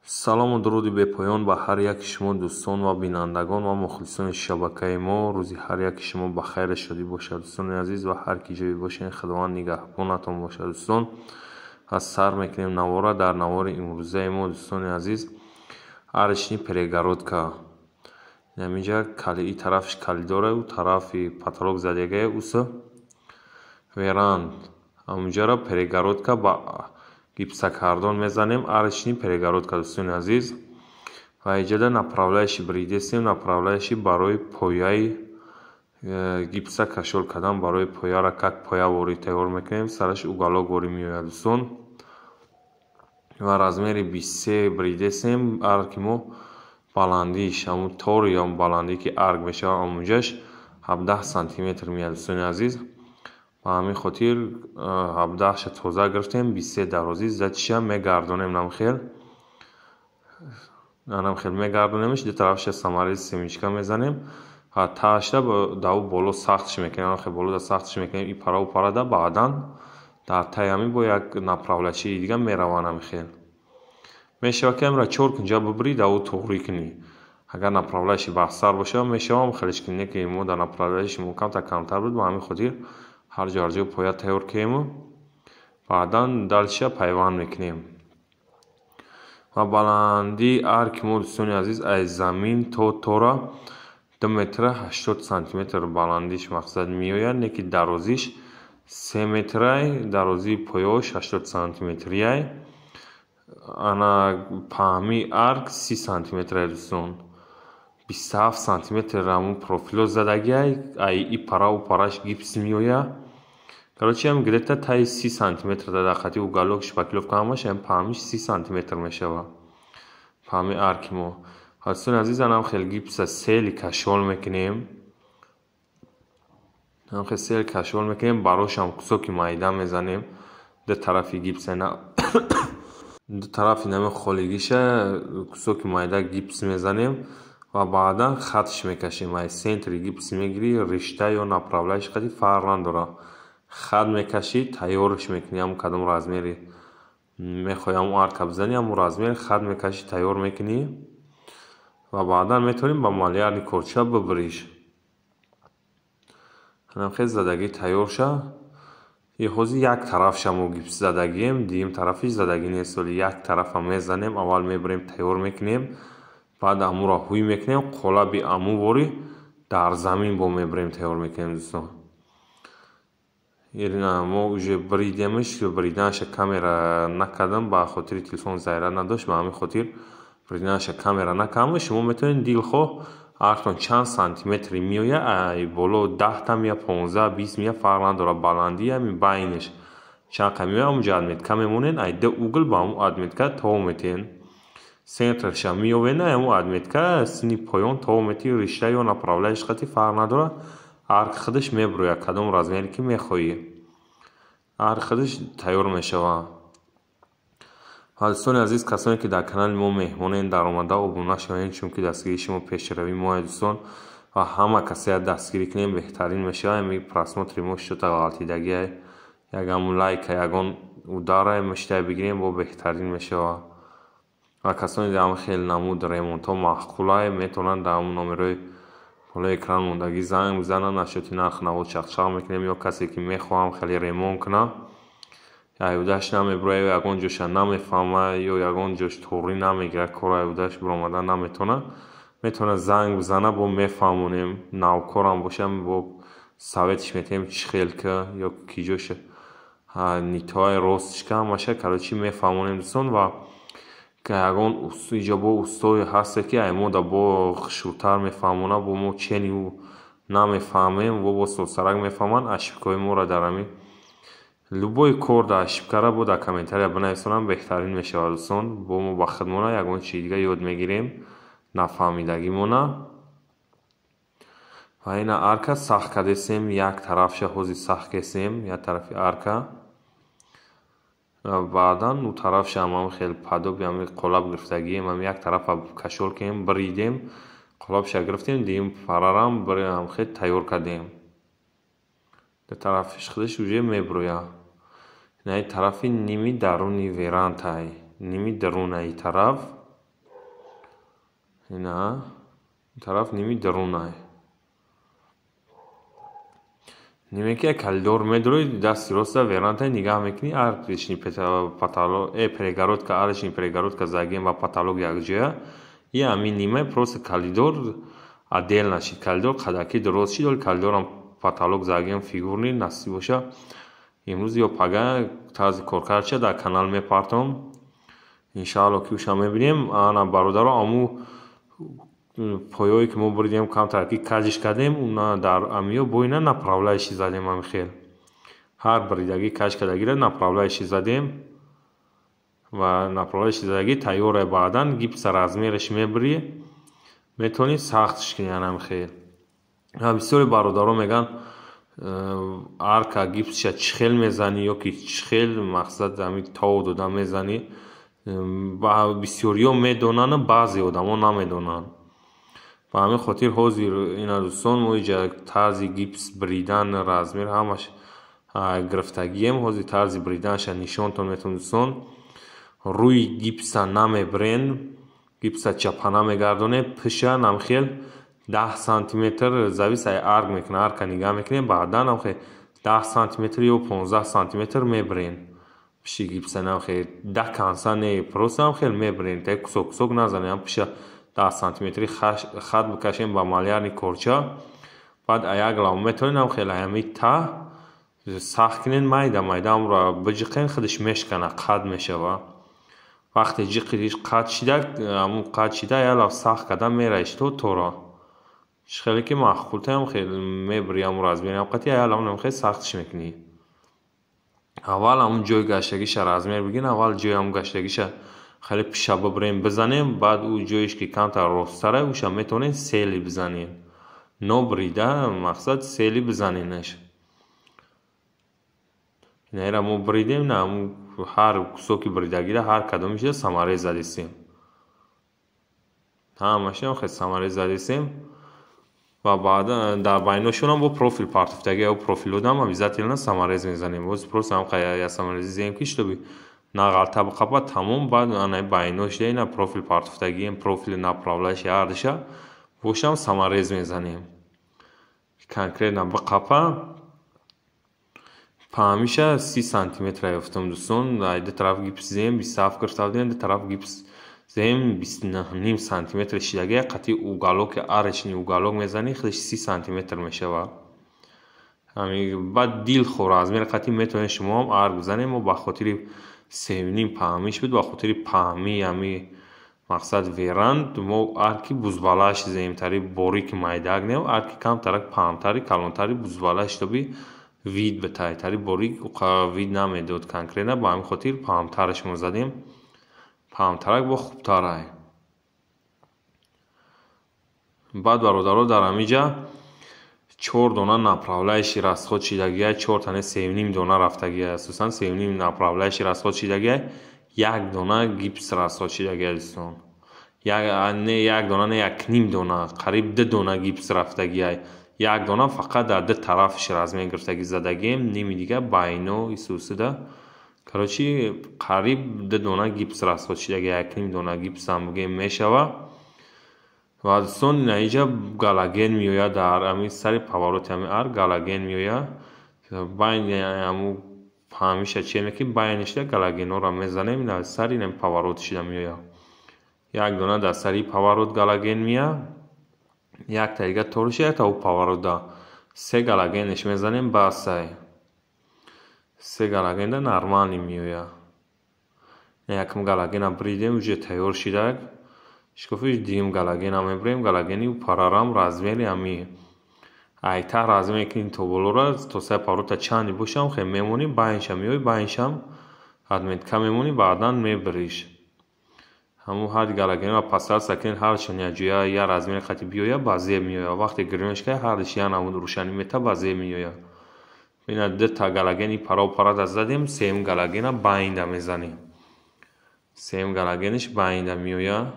салому дуруди бепоён ба ҳар яки шумо дӯстон ва бинандагон ва мухлисони шабакаи мо. Рӯзи ҳар яки шумо ба хайр шодӣ бошад дӯстони азиз ва ҳар ки ҷои бошед худованд нигаҳбонатон бошад дӯстон. аз сар мекунем навора. дар навори имрӯзаи мо дӯстони азиз аришни перегородка. наминҷа калии тарафиш калидора у тарафи патрок задягае уса веранд. амунҷара перегородка ба гипсокардон мезанем. аришни перегородка дӯстони азиз. ва иҷода направляющи бридесем. направляющи барои пояи гипса кашол кардан барои пояра как появори тайёр мекунем. сараш уголоквори меояд дӯстон. ва размери 23 бридесем. арки мо баландиш ҳамун тори ё баландӣ ки арк мешавад амунҷаш 17 сантиметр меояд дӯстони азиз. ба ҳамин хотир 17ша тоза гирифтем 23 дарозӣ затиша мегардонем намхел мегардонемш ду тарафша самари семечка мезанем ва таашда даву боло сахтш мекунем. намхел болода сахтш мекунем и пара у парада баъдан дар таи ҳамин бо як направлячии дига мерава намхел мешавад ки амра 4 кунҷа бибри даву туғрӣ кунӣ. агар направляющи бахтсар бошад мешавам хелечки не ки мо дар направляющи мо камтар камтар буд ба ҳамин хотир ҳар ҷо ҳар ҷо поя тайёр кунем баъдан дальша пайванд мекунем. ва баландии арки мо дӯстони азиз аз замин то тора 2 метра 80 сантиметр баландиш мақсад меояд не ки дарозиш 3 метрай дарозии пояш 80 сантиметрияй ана паҳми арк 30 сантиметрай дӯстон 27 сантиметр ҳамун профило задагиай ай и пара у параш гипс меояд. короче ам где-то таи 30 сантиметр дақати уголок шпаклевка ҳамаш ам паҳмиш 30 сантиметр мешавад паҳми арки мо. дӯстони азиз ам хел гипса сели кашол мекунем. хел сели кашол мекунем барошам кусоки майда мезанем ду тарафи гипса на ду тарафи нами холигиша кусоки майда гипс мезанем ва баъдан хатш мекашем. ай сентри гипс мегирӣ ришта ё направляющи хати фарқ надорад хат мекашӣ тайёрш мекунӣ ҳамун кадом размери мехоҳӣ ҳамун арка бизанӣ ҳамун размери хат мекашӣ тайёр мекунӣ ва баъдан метавонӣ ба малярни корча бибириш. хел задагӣ тайёр шад. ҳозир як тарафша мо гипс задагием дигим тарафиш задагӣ нест вале як тарафа мезанем. аввал мебирем тайёр мекунем баъд амуро ҳуй мекунем қолаби амувори дар замин бо мебирем тайёр мекунем дӯстон. мо уже бридемш бриданша камера накардам ба хотири телефон заряд надошт ба ҳамин хотир бриданша камера накардам. шумо метавонед дилхоҳ арктон чанд сантиметри меояд ай боло 10 та меояд 15 20 меояд фарқ надорад баландии ҳамин байниш чанқа меояд ҳамунҷа адметка мемонед ай ду угл ба ҳамун адметка тов метен сентрша меовена ҳамун адметка сини поён тов мети ришта ё направляющи хати фарқ надорад арк худаш мебурояд кадом размере ки мехоҳӣ арк худаш тайёр мешавад. ва дӯстони азиз касоне ки дар канали мо меҳмонед дар омада обуна шавед чунки дастгирии шумо пешравии мо дӯстон ва ҳама касе дастгирӣ кунем беҳтарин мешавад. ами просмотри мо шута ғалтидагиай ягон лайка ягон удара мештай бигирем бо беҳтарин мешавад. ва касоне дар хел намуд ремонтҳо маъқулай метавонанд дар ҳамун номерои болои экран мондагӣ занг бизананд ашёти нарх навод чақчақ мекунем ё касе ки мехоҳам хеле ремонт кунад айудаш намебурояд ё ягон ҷоша намефаҳмад ё ягон ҷош торӣ намегирад кори айудаш биромада наметавонад метавонад занг бизанад бо мефаҳмонем навкорам бошад бо советш метаҳем чихелка ё ки ҷоша нитои ростшка ҳамаша короче мефаҳмонем дӯстон. ва ягон иҷобо устои ҳасте ки ай мода бо хушрӯтар мефаҳмонад бо мо чени ӯ намефаҳмем во бо сосарак мефаҳманд ошибкаҳои моро дар ҳамин любой кор дар ошибкара бо дар комментария бинависонанд беҳтарин мешавад дӯстон. бо мо ба хидмона ягон чизи дига ёд мегирем нафаҳмидагимона. ва ина арка сахт кардесем як тарафша ҳозир сахт кесем як тарафи арка баъдан ӯ тарафша ҳам хел падоби ҳамин қолаб гирифтагием ҳам як тарафа кашол кардем бридем қолабша гирифтем дигим парарам бирам хел тайёр кардем ду тарафиш худаш уже мебурояд. тарафи ними даруни верантай ними дарунаи тараф اینا این طرف نیمی درونه نیمه که کالدور میدروی دست روستا ورانتا نگاه میکنی آرکشنی پاتالو پرگارود که آرشنی پرگارود که زاگیم با پاتالوگ یکجا یا همین نیمه پروس کالدور عدل نشید کالدور خداکی درست شد ولی کالدورم پاتالوگ زاگیم فیگورنی نصیب باشه امروز یا پگا تازه کارکارچه در کانال میپارتم انشالله که وشا میبینیم آنا برادر آمو پایه‌ای که ما بریدیم کم ترکی کجش کردیم اونا در امیو بوینا направляющий زدیم هم خیل هر بریدگی کج کردگی را направляющий زدیم و направляющий زدگی تیاره بعدن گیپس размерش میبری میتونی سختش کنی هم خیل بسیاری برادرها میگن آرکا گیپسش چخیل میزنی یا که چخیل مقصد همی تاو دادن میزنی بسیاری ها میدونن بعضی آدم ها نمیدونن با همین خاطر حاضر اینا دوستان ما اینجا طرز گیپس بریدن رزمیر همش گرفتگی هم حاضر طرز بریدنش نشانتون میتون دوستان روی گیپس نمیبرین گیپس چپا نمیگردونه پشه نمخیل 10 سانتی متر زاویه سای آرگ میکنه آرگ نگاه میکنه بعدا نمخیل 10 سانتی متر یا 15 سانتی متر میبرین پشه گیپس نمخیل 10 کانسان پروس نمخیل میبرین تا کسوک کسوک نزنه هم پشه 10 سانتی متری خط بکشیم با مالیانی کورچه بعد ایاگ لاو میتونین هم خیلی همی تا سخت کنین مایده هم را بجقین خودش میشکنه قد میشه و وقتی جقیش قد شده همون قد شده یا لاو سخت کدم میرهش تو را خیلی که مخفولته هم خیلی میبری هم را از بینیم قطعی یا لاو هم خیلی سختش میکنی اول همون جوی گشتگیش را از میر بگین اول جوی هم گشتگیش خیلی پیشا ببریم بزنیم بعد او جویش که کم تا روستره اوشا میتونین سیلی بزنین نو بریده مقصد سیلی بزنینش نه را مو بریدیم نه هر کسوکی بریدگی را هر کدومش سماره زدیسیم همشه خیلی سماره زدیسیم و بعد در بیناشون هم با پروفیل پارتفتگی او پروفیل دادم هم ویزت ایلنا سماره زنیم باز پروس هم خیلی یا سماره زیم کش تو بی نقل طبقه با تمام بعد آنها باینوش دینا پروفیل پارتفتگی پروفیل направляющий آردشه وشام سماریز میزنیم کنکریت نبقپا پامیشه 30 سانتی متر یافتم دوستان ایده طرف گیپس زیم 27 گرفتم ده طرف گیپس زیم 29 سانتی متر شیدگی قطعی اوگالوک آرشنی اوگالوک میزنی خودش 30 سانتی متر میشه و همین بعد دیل خور از میره قطعی میتونید شما هم آرگ بزنیم و با خاطر سیونیم پاهمیش بود با خاطر پاهمی همی مقصد ویراند ما آرکی بزبالاش زیمتری باریک مایداگ نیم آرکی کم ترک پاهمتری کلانتری بزبالاش تو بی وید بتای تری باریک و وید نمیدود کنکرینه با همین خاطر پاهمترش مزدیم پاهمترک با خوبتره بعد برادرها در همیجا 4 دونه направляющий расход шидагия 4 тане 3.5 дона рафтагия асосан 3.5 направляющий расход шидагия 1 дона гипс расход шидагия дӯстон не 1 дона не 1.5 дона қариб 2 дона гипс рафтагия 1 дона фақат дар 2 тарафиш размери гирифтагӣ задагием ними дига байно исусида короче қариб 2 дона гипс расход шидагия 1.5 дона гипс ам бигем мешава و دوستان اینجا گالاگن میویا در همین سری پاوروت همین ار گالاگن میویا باین همون همیشه چه میگی باینش ده گالاگن رو میزنیم نه سری نم پاوروت شده میویا یک دونه در سری پاوروت گالاگن میا یک تایگه تورشه تا او پاوروت دا 3 گالاگنش میزنیم باسای 3 گالاگن ده نرمالی میویا یکم گالاگن بریدیم وجه تیار شده شکوفیش دیم گالاگن هم میبریم گالاگنی و پارارام رازمیری همی ایتا رازمی که این توبولو را تو سه پاروتا چندی بوشم خیلی میمونیم باینشم میوی باینشم حدمید که میمونیم بعدن میبریش همون هر گالاگنی و پاسال سکنین هر شنیا جویا یا رازمیری خطی بیویا بازی میویا وقتی گرمش که هر شیان همون روشنی میتا بازی میویا اینا 2 تا گالاگنی پارا و پارا دست زدیم 3 گالاگن باینده میزنیم 3 گالاگنش باینده میویا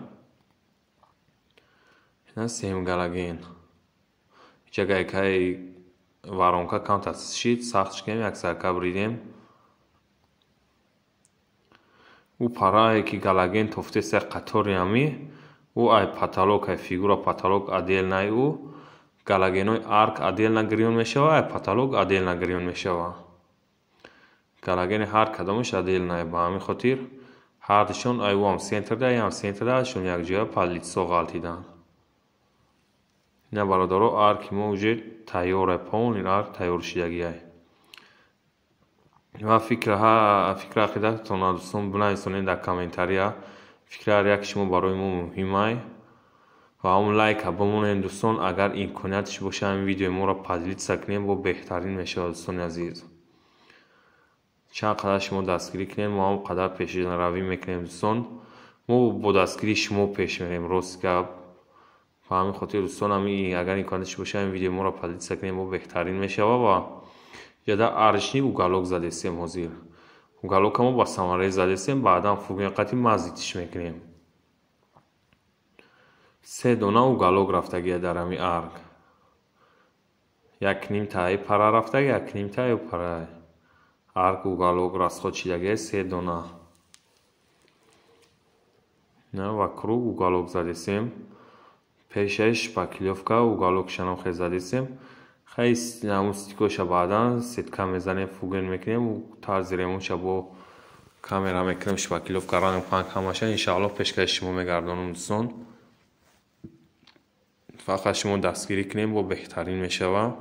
اینا 3 گالاگن جگه که وارونکا کانت از شید ساختش کنیم یک سرکه بریدیم او پارایی که گالاگن توفته 3 قطوری همی ай паталок, ай фигура паталок отдельно у галогенои арк отдельно гирён мешава, ай паталок отдельно гирён мешава. Галогени ҳар кадомаш отдельно. Ба ҳамин хотир ҳардушон ай ӯ ҳам сентрда, ай ҳам сентрда, шон якҷоя подлитсо ғалтидан. Ина бародаро арки мо уже тайёр, ай полный арк тайёр шудагиай. Ва фикра ақидататон дӯстон бинависонед дар комментария. Фикра ҳар як шумо барои мо муҳимай. ва ҳамон лайка бимонед дӯстон. Агар имкониятш боша ҳамин видеои моро подлитса кунем, бо беҳтарин мешавад дӯстони азиз. Чанд қадар шумо дастгирӣ кунем, мо ҳам қадар пешравӣ мекунем дӯстон. Мо бо дастгирии шумо пеш мерем, рост гап. Ба ҳамин хотир дӯстон, агар имкониятш боша ҳамин видеои моро подлитса кунем, бо беҳтарин мешава. Ва яда аршни уголок задестем ҳозир. Уголока мо ба самараи задестем, баъдан фугенқати мазидиш мекунем. 3 дона уголок рафтагия дар ҳамин арк. 1 нимтаи пара рафтаг, 1 нимтаи пара. Арк уголок расход шидагия 3 дона. Ва круг уголок задестем. Пешаш шпаклёвка уголок шанохе задестем. Хай ҳамун стикоша баъдан сетка мезанем, фуген мекунем. Тарзи ремонтша бо камера мекунем, шпаклёвка ранг панк ҳамаша иншааллоҳ пешкаши шумо мегардонам дӯстон. Фақат шумо дастгирӣ кунем, бо беҳтарин мешава.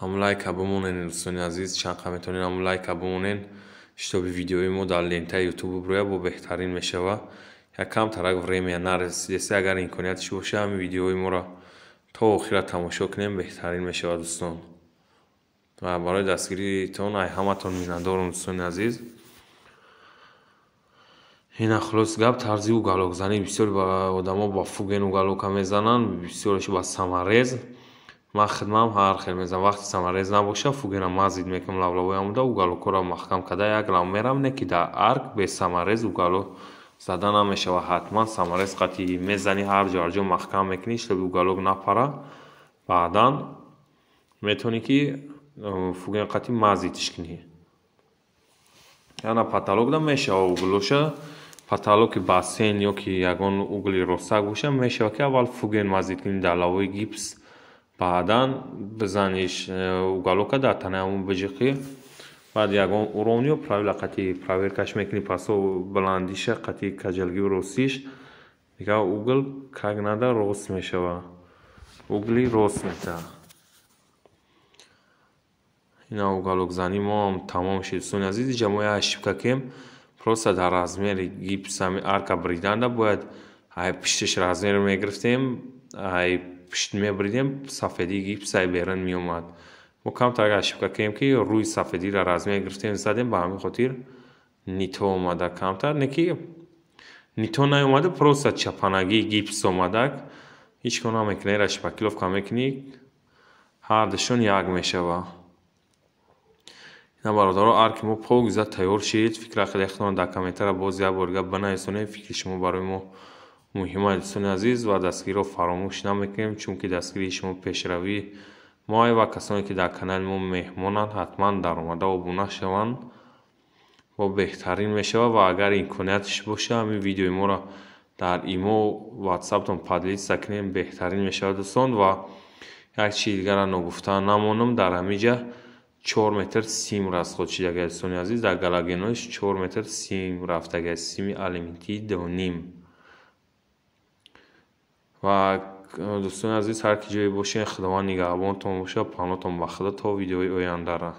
ҳамун лайка бимонен дӯстони азиз, чанд қа метавонед ҳамун лайка бимонен, шитоби видеои мо дар лентаи ютуб бирояд, бо беҳтарин мешава. Якам тарак время нарасидеса, агар имкониятш боша ҳамин видеои моро то охира тамошо кунем, беҳтарин мешава дӯстон. Ва барои дастгиритон ай ҳаматон миннатдорам дӯстони азиз. Ина хулос гап тарзи уголокзанӣ. Бисёри одамо ба фуген уголока мезананд, бисёраш ба самарез. Ман хидмам ҳар хел мезанам. Вақти самарез набоша, фугена мазид мекунам лавлавои ҳамуда, уголокҳоро маҳкам карда як лав мерам. Не ки дар арк бе самарез уголок зада намешава. Ҳатман самарез қати мезани, ҳар ҷо маҳкам мекунӣ, штоби уголок напара. Баъдан метавонӣ ки фуген қати мазидш кунӣ. Яна паталокда мешава углоша. Паталоки бассейн ё ки ягон угли ростак боша, мешава ки аввал фуген мазид кунӣ дар лавои гипс. баъдан бизаниш уголока дар танаи ҳамун биҷиқӣ. баъд ягон урон ё правила қати проверкаш мекунӣ, пасо баландиша қати каҷалгию ростиш. Дигар угл как нада рост мешава. Угли рост метавад. ина уголокзани мо ҳам тамом шуд дӯстони азиз. Ҷамои ошибка кем просто дар размери гипс ҳамин арка бриданда бояд ай пиштиш размер мегирифтем, ай пишт мебридем, сафедии гипс ай берун меомад. мо камтар ошибка кем ки рӯи сафедиро размер гирифтем задем, ба ҳамин хотир нито омада камтар. Не ки нито наомада, просто чапанагии гипс омадак. ҳеҷ кор намекунед, шпаклёвка мекунӣ, ҳардушон як мешава. ина бародаро арки мо покиза тайёр шид. Фикра қидатон дар комментария боз як борга бинависонед. Фикри шумо барои мо муҳимай дӯстони азиз. Ва дастгириро фаромӯш намекунем, чунки дастгирии шумо пешравӣ моай. Ва касоне ки дар канали мо меҳмонанд, ҳатман даромада обуна шаванд, бо беҳтарин мешава. Ва агар имкониятш боша ҳамин видеои моро дар имо ватсаптон подлитса кунем, беҳтарин мешава дӯстон. Ва як чизи дигара ногуфта намонам, дар ҳамиҷа 4 метр сим расход шудагия дӯстони азиз. Дар галогенош 4 метр сим рафтагия, сими алиментии доним. ва дӯстони азиз, ҳар ки ҷое бошед, худованд нигаҳбонтон бошад. Панотон ба худо то видеои ояндара.